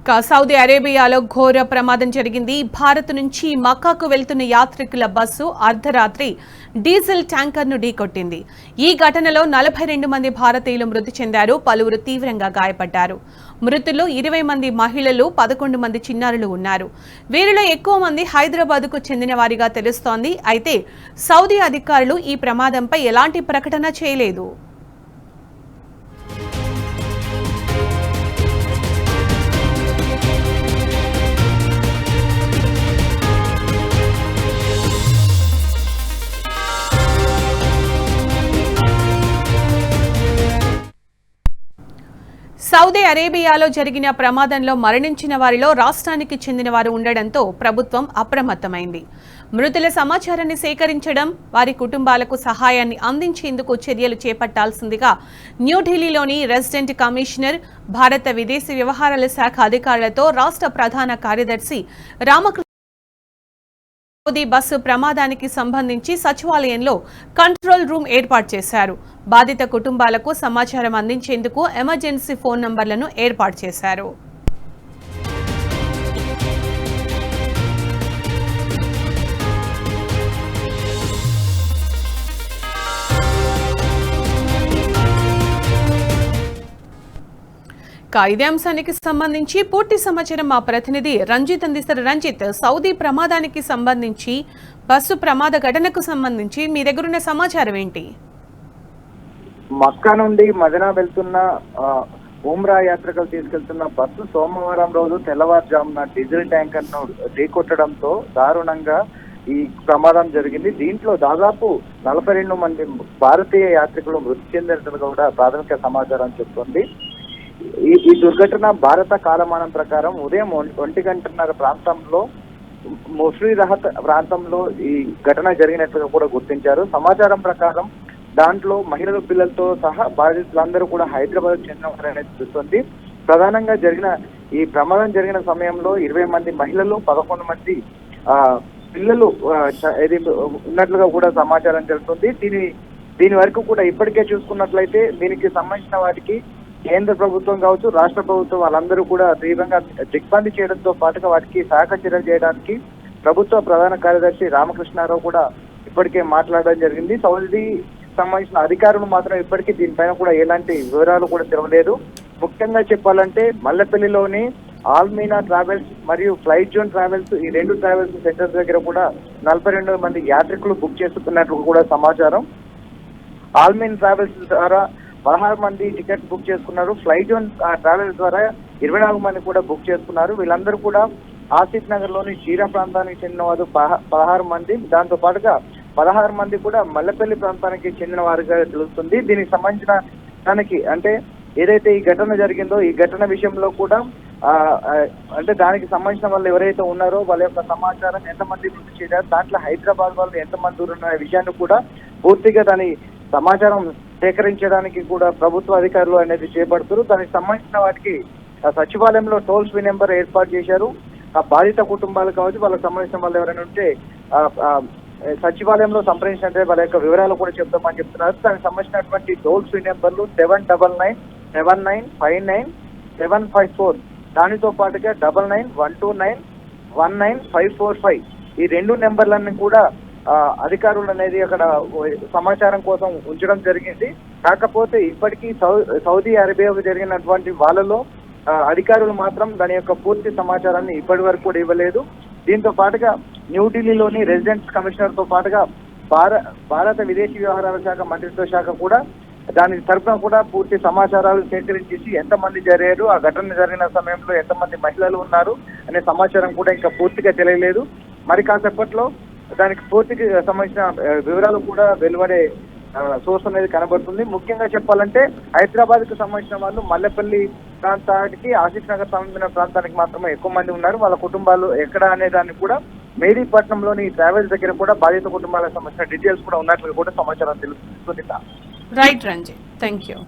Saudi అరేబియాలో ఘోర ప్రమాదం జరిగింది. భారత్ నుంచి మక్కాకు వెళ్తున్న యాత్రికుల బస్సు అర్ధరాత్రి డీజిల్ ట్యాంకర్ను ఢీకొట్టింది. ఈ ఘటనలో 42 మంది భారతీయులు మృతి చెందారు, పలువురు తీవ్రంగా గాయపడ్డారు. మృతుల్లో 20 మంది మహిళలు, 11 మంది చిన్నారులు ఉన్నారు. వీరిలో ఎక్కువ మంది హైదరాబాద్కు చెందిన వారిగా తెలుస్తోంది. అయితే సౌదీ అధికారులు ఈ ప్రమాదంపై ఎలాంటి ప్రకటన చేయలేదు. సౌదీ అరేబియాలో జరిగిన ప్రమాదంలో మరణించిన వారిలో రాష్ట్రానికి చెందిన వారు ఉండడంతో ప్రభుత్వం అప్రమత్తమైంది. మృతుల సమాచారాన్ని సేకరించడం, వారి కుటుంబాలకు సహాయాన్ని అందించేందుకు చర్యలు చేపట్టాల్సిందిగా న్యూఢిల్లీలోని రెసిడెంట్ కమిషనర్, భారత విదేశీ వ్యవహారాల శాఖ అధికారులతో రాష్ట్ర ప్రధాన కార్యదర్శి రామకృష్ణ సౌదీ బస్సు ప్రమాదానికి సంబంధించి సచివాలయంలో కంట్రోల్ రూమ్ ఏర్పాటు చేశారు. బాధిత కుటుంబాలకు సమాచారం అందించేందుకు ఎమర్జెన్సీ ఫోన్ నంబర్లను ఏర్పాటు చేశారు. ఇదే అంశానికి సంబంధించి పూర్తి సమాచారం మా ప్రతినిధి రంజిత్ అందిస్తారు. రంజిత్, సౌదీ ప్రమాదానికి సంబంధించి, బస్సు ప్రమాద ఘటనకు సంబంధించి మీ దగ్గరున్న సమాచారం ఏంటి? మక్కా నుండి మదీనా వెళ్తున్న ఉమ్రా యాత్రికులు తీసుకెళ్తున్న బస్సు సోమవారం రోజు తెల్లవారుజామున డీజిల్ ట్యాంకర్ ను ఢీకొట్టడంతో దారుణంగా ఈ ప్రమాదం జరిగింది. దీంట్లో దాదాపు 42 మంది భారతీయ యాత్రికులు మృతి చెందినట్లుగా కూడా ప్రాథమిక సమాచారం చెప్తోంది. ఈ దుర్ఘటన భారత కాలమానం ప్రకారం ఉదయం 1:30 ప్రాంతంలో ముస్లి రహత్ ప్రాంతంలో ఈ ఘటన జరిగినట్లుగా కూడా గుర్తించారు. సమాచారం ప్రకారం దాంట్లో మహిళలు, పిల్లలతో సహా బాధితులందరూ కూడా హైదరాబాద్ చెందినవారనేది తెలుస్తుంది. ప్రధానంగా జరిగిన ఈ ప్రమాదం జరిగిన సమయంలో 20 మంది మహిళలు, 11 మంది పిల్లలు ఉన్నట్లుగా కూడా సమాచారం తెలుస్తుంది. దీని వరకు కూడా ఇప్పటికే చూసుకున్నట్లయితే దీనికి సంబంధించిన వాటికి కేంద్ర ప్రభుత్వం కావచ్చు, రాష్ట్ర ప్రభుత్వం వాళ్ళందరూ కూడా తీవ్రంగా దిగ్బంధి చేయడంతో పాటుగా వాటికి సహాయక చర్యలు చేయడానికి ప్రభుత్వ ప్రధాన కార్యదర్శి రామకృష్ణారావు కూడా ఇప్పటికే మాట్లాడడం జరిగింది. సౌదీ సంబంధించిన అధికారులు మాత్రం ఇప్పటికీ దీనిపైన కూడా ఎలాంటి వివరాలు కూడా తెలవలేదు. ముఖ్యంగా చెప్పాలంటే మల్లెపల్లిలోని ఆల్మీనా ట్రావెల్స్ మరియు ఫ్లైట్ జోన్ ట్రావెల్స్, ఈ 2 ట్రావెల్స్ సెంటర్స్ దగ్గర కూడా 42 మంది యాత్రికులు బుక్ చేసుకున్నట్లు కూడా సమాచారం. ఆల్మీన్ ట్రావెల్స్ ద్వారా 16 మంది టికెట్స్ బుక్ చేసుకున్నారు. ఫ్లైట్ జోన్ ట్రావెల్స్ ద్వారా 24 మంది కూడా బుక్ చేసుకున్నారు. వీళ్ళందరూ కూడా ఆసిఫ్ నగర్ లోని చీరా ప్రాంతానికి చెందిన వారు 16 మంది, దాంతో పాటుగా 16 మంది కూడా మల్లెపల్లి ప్రాంతానికి చెందిన వారిగా తెలుస్తుంది. దీనికి సంబంధించిన దానికి అంటే ఏదైతే ఈ ఘటన జరిగిందో ఈ ఘటన విషయంలో కూడా అంటే దానికి సంబంధించిన వాళ్ళు ఎవరైతే ఉన్నారో వాళ్ళ యొక్క సమాచారం, ఎంతమంది మృతి చెందారు, దాంట్లో హైదరాబాద్ వాళ్ళు ఎంతమంది ఉన్న విషయాన్ని కూడా పూర్తిగా దాని సమాచారం సేకరించడానికి కూడా ప్రభుత్వ అధికారులు అనేది చేపడుతారు. దానికి సంబంధించిన వాటికి సచివాలయంలో టోల్ ఫ్రీ నెంబర్ ఏర్పాటు చేశారు. ఆ బాధిత కుటుంబాలు కావచ్చు, వాళ్ళకి సంబంధించిన వాళ్ళు ఎవరైనా ఉంటే సచివాలయంలో సంప్రదించినట్టే వాళ్ళ యొక్క వివరాలు కూడా చెప్తామని చెప్తున్నారు. దానికి సంబంధించినటువంటి టోల్ ఫ్రీ నెంబర్లు 799799754, దానితో పాటుగా 9912919545, ఈ 2 నెంబర్లన్నీ కూడా అధికారులు అనేది అక్కడ సమాచారం కోసం ఉంచడం జరిగింది. కాకపోతే ఇప్పటికీ సౌదీ అరేబియాకు జరిగినటువంటి వాళ్ళలో అధికారులు మాత్రం దాని యొక్క పూర్తి సమాచారాన్ని ఇప్పటి వరకు కూడా ఇవ్వలేదు. దీంతో పాటుగా న్యూఢిల్లీలోని రెసిడెంట్ కమిషనర్ తో పాటుగా భారత విదేశీ వ్యవహారాల శాఖ మంత్రిత్వ శాఖ కూడా దాని తరఫున కూడా పూర్తి సమాచారాలు సేకరించేసి ఎంతమంది జరిగారు, ఆ ఘటన జరిగిన సమయంలో ఎంతమంది మహిళలు ఉన్నారు అనే సమాచారం కూడా ఇంకా పూర్తిగా తెలియలేదు. మరి కాసేపట్లో దానికి పూర్తికి సంబంధించిన వివరాలు కూడా వెలువడే సోర్స్ అనేది కనబడుతుంది. ముఖ్యంగా చెప్పాలంటే హైదరాబాద్ కు సంబంధించిన వాళ్ళు మల్లెపల్లి ప్రాంతానికి, ఆసిఫ్ నగర్ సంబంధించిన ప్రాంతానికి మాత్రమే ఎక్కువ మంది ఉన్నారు. వాళ్ళ కుటుంబాలు ఎక్కడ అనే దాన్ని కూడా మేదీపట్నంలోని ట్రావెల్స్ దగ్గర కూడా బాధిత కుటుంబాలకు సంబంధించిన డీటెయిల్స్ కూడా ఉన్నట్లు కూడా సమాచారం తెలుస్తుంది. Right Ranjit, thank you.